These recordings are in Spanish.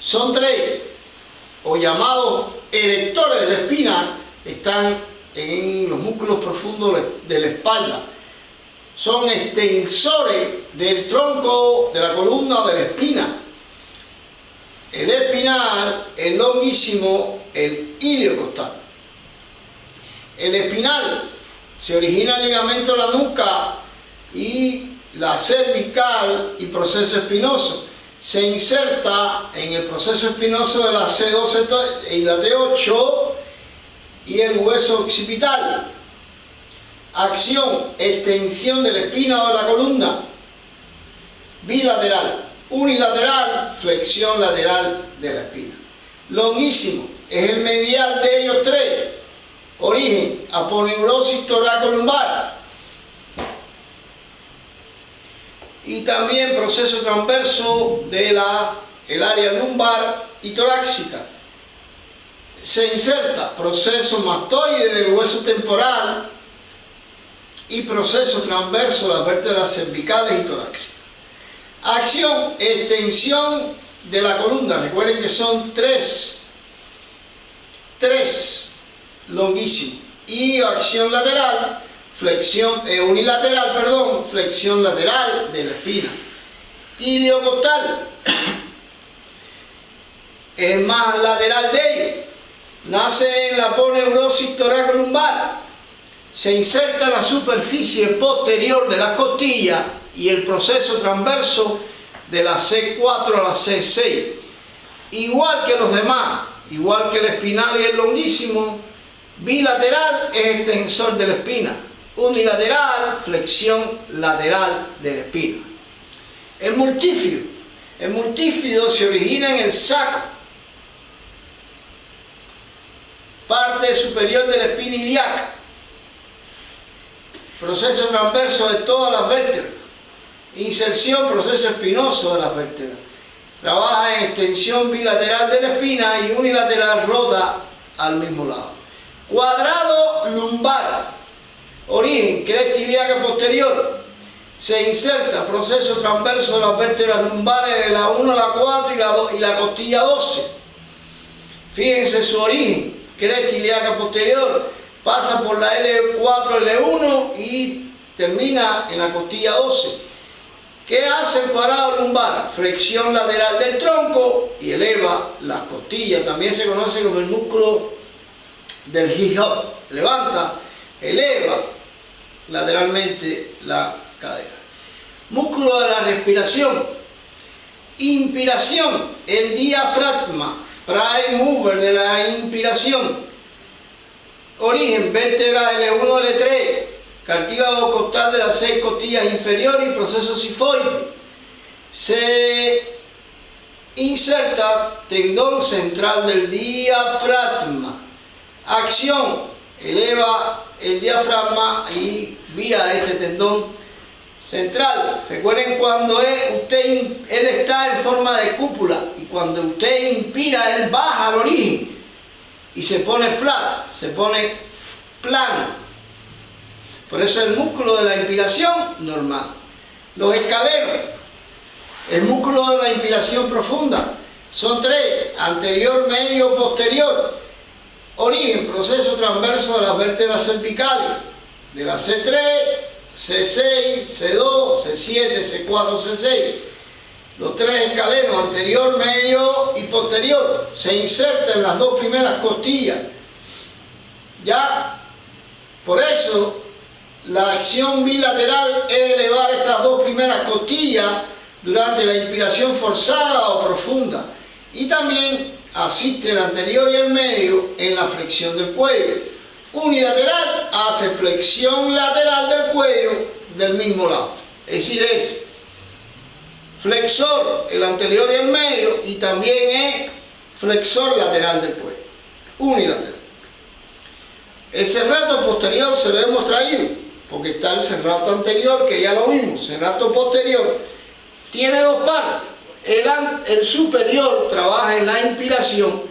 Son tres, o llamados erectores de la espina, están en los músculos profundos de la espalda. Son extensores del tronco, de la columna o de la espina. El espinal, el longuísimo, el iliocostal. El espinal se origina en el ligamento de la nuca y la cervical y proceso espinoso. Se inserta en el proceso espinoso de la C12 y la T8 y el hueso occipital. Acción, extensión de la espina o de la columna. Bilateral. Unilateral, flexión lateral de la espina. Longuísimo, es el medial de ellos tres. Origen, aponeurosis toracolumbar. Y también proceso transverso de el área lumbar y torácica. Se inserta proceso mastoide del hueso temporal y proceso transverso de las vértebras cervicales y torácicas. Acción, extensión de la columna. Recuerden que son tres longuísimos. Y acción lateral, unilateral, flexión lateral de la espina. Iliocostal es más lateral de ellos. Nace en la aponeurosis toracolumbar. Se inserta en la superficie posterior de la costilla y el proceso transverso de la C4 a la C6. Igual que los demás, igual que el espinal y el longuísimo, bilateral es extensor de la espina. Unilateral, flexión lateral de la espina. El multífido se origina en el saco, parte superior de la espina ilíaca. Proceso transverso de todas las vértebras. Inserción, proceso espinoso de las vértebras. Trabaja en extensión bilateral de la espina y unilateral rota al mismo lado. Cuadrado lumbar. Origen, cresta ilíaca posterior. Se inserta proceso transverso de las vértebras lumbares de la 1 a la 4 y la costilla 12. Fíjense su origen, cresta ilíaca posterior, pasa por la L4, L1 y termina en la costilla 12. ¿Qué hace el cuadrado lumbar? Flexión lateral del tronco y eleva las costillas. También se conoce como el músculo del hip hop. Levanta, eleva lateralmente la cadera. Músculo de la respiración. Inspiración, el diafragma, prime mover de la inspiración. Origen, vértebra L1, L3, cartílago costal de las 6 costillas inferiores y proceso sifoide. Se inserta tendón central del diafragma. Acción, eleva el diafragma y vía este tendón central. Recuerden cuando él está en forma de cúpula y cuando usted inspira, él baja al origen y se pone flat, se pone plano. Por eso el músculo de la inspiración normal. Los escalenos, el músculo de la inspiración profunda, son tres: anterior, medio, posterior. Origen, proceso transverso de las vértebras cervicales, de la C3, C6, C2, C7, C4, C6. Los tres escalenos, anterior, medio y posterior, se insertan en las dos primeras costillas. Ya, por eso, la acción bilateral es elevar estas dos primeras costillas durante la inspiración forzada o profunda. Y también asiste el anterior y el medio en la flexión del cuello. Unilateral hace flexión lateral del cuello del mismo lado. Es decir, es flexor el anterior y el medio y también es flexor lateral del cuello. Unilateral. El serrato posterior se lo hemos traído, porque está el serrato anterior, que ya lo vimos. Serrato posterior tiene dos partes. El superior trabaja en la inspiración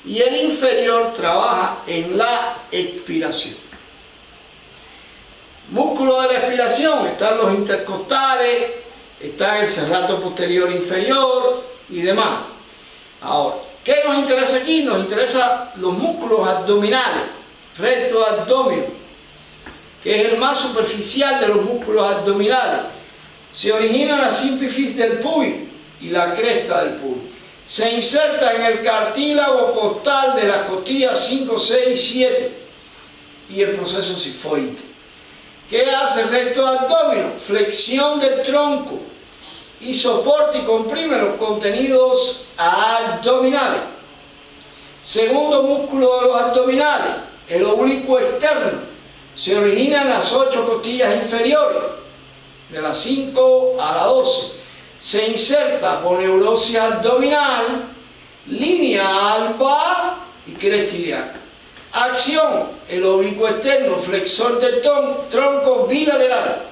y el inferior trabaja en la expiración. Músculo de la expiración, están los intercostales, está el serrato posterior inferior y demás. Ahora, ¿qué nos interesa aquí? Nos interesa los músculos abdominales, recto abdomen, que es el más superficial de los músculos abdominales. Se origina en la símfis del pubis y la cresta del pubis. Se inserta en el cartílago costal de las costillas 5, 6, 7 y el proceso sifoide. ¿Qué hace el recto abdomen? Flexión del tronco y soporte y comprime los contenidos abdominales. Segundo músculo de los abdominales, el oblicuo externo. Se origina en las 8 costillas inferiores, de las 5 a la 12. Se inserta por neurosis abdominal, línea alba y cresta ilíaca. Acción, el oblicuo externo, flexor del tronco bilateral.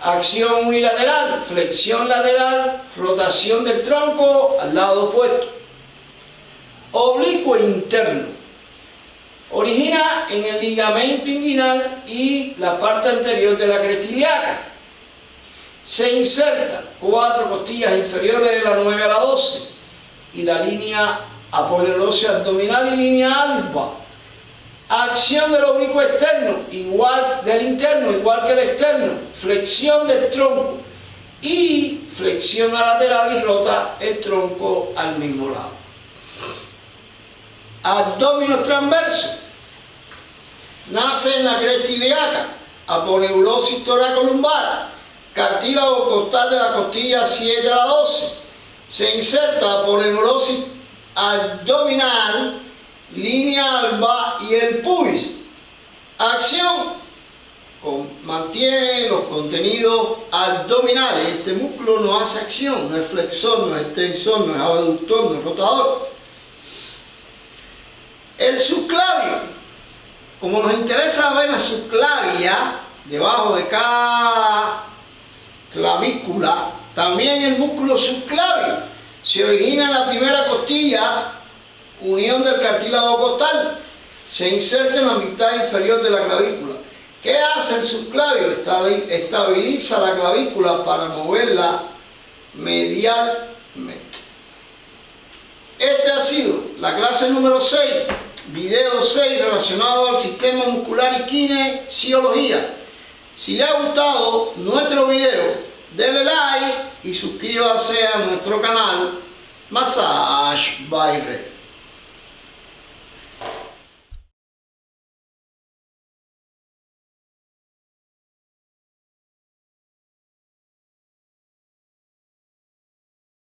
Acción unilateral, flexión lateral, rotación del tronco al lado opuesto. Oblicuo interno, origina en el ligamento inguinal y la parte anterior de la cresta ilíaca. Se inserta 4 costillas inferiores de la 9 a la 12 y la línea aponeurosio abdominal y línea alba. Acción del oblicuo externo, igual del interno, igual que el externo, flexión del tronco y flexiona lateral y rota el tronco al mismo lado. Abdominos transversos, nace en la cresta ilíaca, aponeurosis toracolumbar, cartílago costal de la costilla 7 a la 12. Se inserta aponeurosis abdominal, línea alba y el pubis. Acción, mantiene los contenidos abdominales. Este músculo no hace acción, no es flexor, no es extensor, no es abductor, no es rotador. El subclavio, como nos interesa ver la subclavia debajo de cada clavícula, también el músculo subclavio se origina en la primera costilla, unión del cartílago costal, se inserta en la mitad inferior de la clavícula. ¿Qué hace el subclavio? Estabiliza la clavícula para moverla medialmente. Esta ha sido la clase número 6, video 6 relacionado al sistema muscular y kinesiología. Si le ha gustado nuestro video, denle like y suscríbase a nuestro canal Massage by Red.